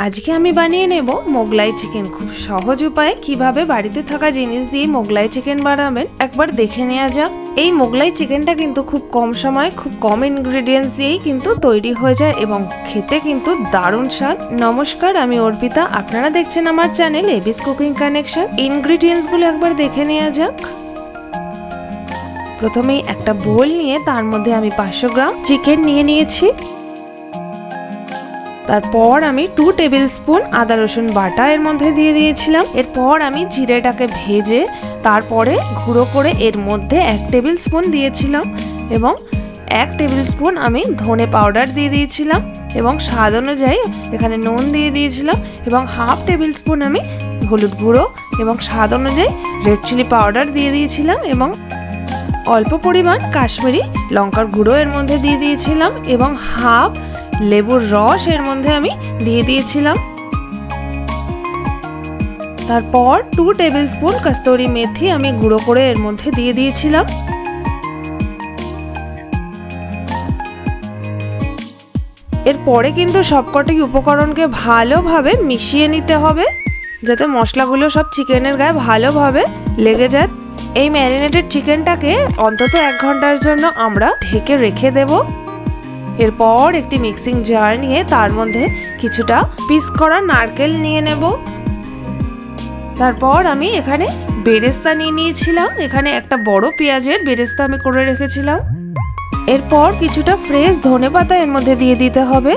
আজকে আমি বানিয়ে নেব মোগলাই চিকেন। খুব সহজ উপায়ে কিভাবে বাড়িতে থাকা জিনিস দিয়ে মোগলাই চিকেন বানাবেন একবার দেখে নেওয়া যাক। এই মোগলাই চিকেনটা কিন্তু খুব কম সময় খুব কম ইনগ্রেডিয়েন্টস দিয়েই কিন্তু তৈরি হয়ে যায় এবং খেতে কিন্তু দারুণ স্বাদ। নমস্কার, আমি অর্পিতা, আপনারা দেখছেন আমার চ্যানেল এবিস কুকিং কানেকশন। ইনগ্রেডিয়েন্টস গুলো একবার দেখে নেওয়া যাক। প্রথমেই একটা বোল নিয়ে তার মধ্যে আমি 500 গ্রাম চিকেন নিয়ে নিয়েছি। তারপর আমি 2 টেবিল স্পুন আদা রসুন বাটা এর মধ্যে দিয়ে দিয়েছিলাম। এরপর আমি জিরেটাকে ভেজে তারপরে গুঁড়ো করে এর মধ্যে 1 টেবিল স্পুন দিয়েছিলাম এবং 1 টেবিল স্পুন আমি ধনে পাউডার দিয়ে দিয়েছিলাম এবং স্বাদ অনুযায়ী এখানে নুন দিয়ে দিয়েছিলাম এবং 1/2 টেবিল স্পুন আমি হলুদ গুঁড়ো এবং স্বাদ অনুযায়ী রেড চিলি পাউডার দিয়ে দিয়েছিলাম এবং অল্প পরিমাণ কাশ্মীরি লঙ্কার গুঁড়ো এর মধ্যে দিয়ে দিয়েছিলাম এবং 1/2 লেবুর রস এর মধ্যে আমি দিয়ে দিয়েছিলাম। তারপর 2 টেবিল স্পুন কস্তুরি মেথি আমি গুঁড়ো করে এর মধ্যে দিয়ে দিয়েছিলাম। এরপরে কিন্তু সবকটি উপকরণকে ভালোভাবে মিশিয়ে নিতে হবে যাতে মশলাগুলো সব চিকেনের গায়ে ভালোভাবে লেগে যায়। এই ম্যারিনেটেড চিকেনটাকে অন্তত 1 ঘন্টার জন্য আমরা ঢেকে রেখে দেব। এরপর একটি মিক্সিং জার নিয়ে তার মধ্যে কিছুটা পিস করা নারকেল নিয়ে নেব। তারপর আমি এখানে বেরেস্তা নিয়ে নিয়েছিলাম। এখানে একটা বড় পেঁয়াজের বেরেস্তা আমি করে রেখেছিলাম। এরপর কিছুটা ফ্রেশ ধনেপাতা এর মধ্যে দিয়ে দিতে হবে।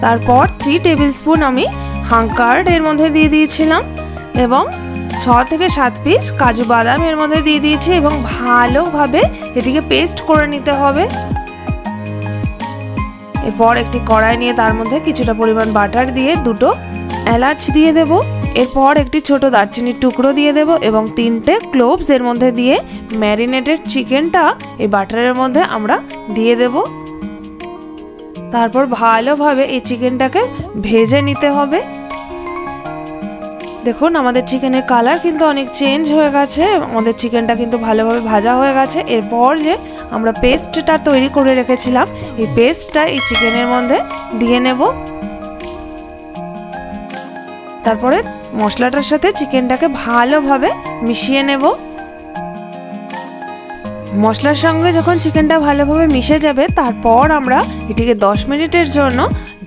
তারপর 3 টেবিল স্পুন আমি হাঙ্কার্ড এর মধ্যে দিয়ে দিয়েছিলাম এবং 6 থেকে 7 পিস কাজু বাদাম এর মধ্যে দিয়ে দিয়েছি এবং ভালোভাবে এটিকে পেস্ট করে নিতে হবে। এরপর একটি কড়াই নিয়ে তার মধ্যে কিছুটা পরিমাণ বাটার দিয়ে 2টো এলাচ দিয়ে দেব। এরপর একটি ছোট দারচিনির টুকরো দিয়ে দেব এবং 3টে ক্লোভস এর মধ্যে দিয়ে ম্যারিনেটেড চিকেনটা এই বাটারের মধ্যে আমরা দিয়ে দেব। তারপর ভালোভাবে এই চিকেনটাকে ভেজে নিতে হবে। দেখুন আমাদের চিকেনের কালার কিন্তু অনেক চেঞ্জ হয়ে গেছে, আমাদের চিকেনটা কিন্তু ভালোভাবে ভাজা হয়ে গেছে। এরপর যে আমরা পেস্টটা তৈরি করে রেখেছিলাম এই পেস্টটা এই চিকেনের মধ্যে দিয়ে নেব। তারপরে মশলাটার সাথে চিকেনটাকে ভালোভাবে মিশিয়ে নেব। মশলার সঙ্গে যখন চিকেনটা ভালোভাবে মিশে যাবে তারপর আমরা এটিকে 10 মিনিটের জন্য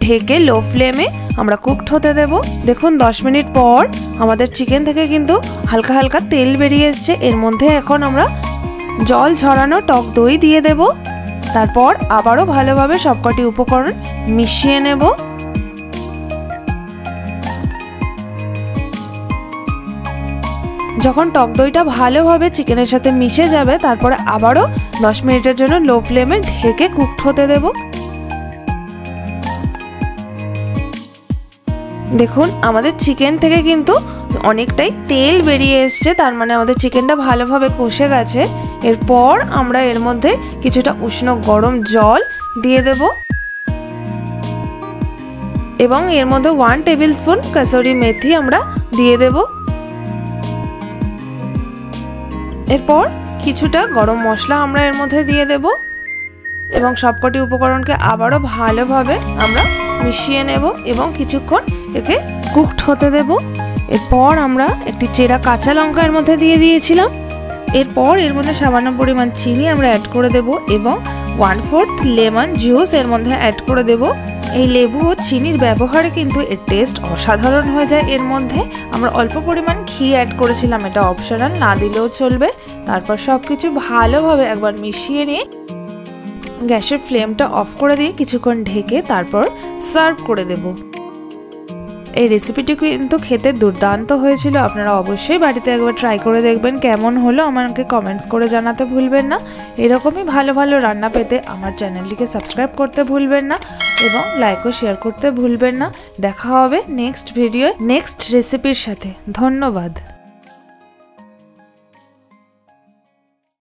ঢেকে লো ফ্লেমে আমরা কুকড হতে দেব। দেখুন 10 মিনিট পর আমাদের চিকেন থেকে কিন্তু হালকা হালকা তেল বেরিয়ে এসছে। এর মধ্যে এখন আমরা জল ঝরানো টক দই দিয়ে দেব। তারপর আবারও ভালোভাবে সবকটি উপকরণ মিশিয়ে নেব। যখন টক দইটা ভালোভাবে চিকেনের সাথে মিশে যাবে তারপরে আবারও 10 মিনিটের জন্য লো ফ্লেমে ঢেকে কুকড হতে দেব। দেখুন আমাদের চিকেন থেকে কিন্তু অনেকটাই তেল বেরিয়ে এসছে, তার মানে আমাদের চিকেনটা ভালোভাবে কষে গেছে। এরপর আমরা এর মধ্যে কিছুটা উষ্ণ গরম জল দিয়ে দেব এবং এর মধ্যে 1 টেবিল স্পুন কসুরি মেথি আমরা দিয়ে দেব। এরপর কিছুটা গরম মশলা আমরা এর মধ্যে দিয়ে দেব এবং সবকটি উপকরণকে আবারও ভালোভাবে আমরা মিশিয়ে নেব এবং কিছুক্ষণ একে কুকড হতে দেব। এরপর আমরা একটি চেরা কাঁচা লঙ্কা এর মধ্যে দিয়ে দিয়েছিলাম। এরপর এর মধ্যে সামান্য পরিমাণ চিনি আমরা অ্যাড করে দেব এবং 1/4 লেমন জুস এর মধ্যে অ্যাড করে দেব। এই লেবু ও চিনির ব্যবহারে কিন্তু এর টেস্ট অসাধারণ হয়ে যায়। এর মধ্যে আমরা অল্প পরিমাণ ঘি অ্যাড করেছিলাম, এটা অপশনাল, না দিলেও চলবে। তারপর সবকিছু ভালোভাবে একবার মিশিয়ে নিয়ে গ্যাসের ফ্লেমটা অফ করে দিয়ে কিছুক্ষণ ঢেকে তারপর সার্ভ করে দেব। এই রেসিপিটি কিন্তু খেতে দুর্দান্ত হয়েছিল, আপনারা অবশ্যই বাড়িতে একবার ট্রাই করে দেখবেন। কেমন হলো আমাকে কমেন্টস করে জানাতে ভুলবেন না। এরকমই ভালো ভালো রান্না পেতে আমার চ্যানেলটিকে সাবস্ক্রাইব করতে ভুলবেন না এবং লাইক ও শেয়ার করতে ভুলবেন না। দেখা হবে নেক্সট ভিডিও নেক্সট রেসিপির সাথে। ধন্যবাদ।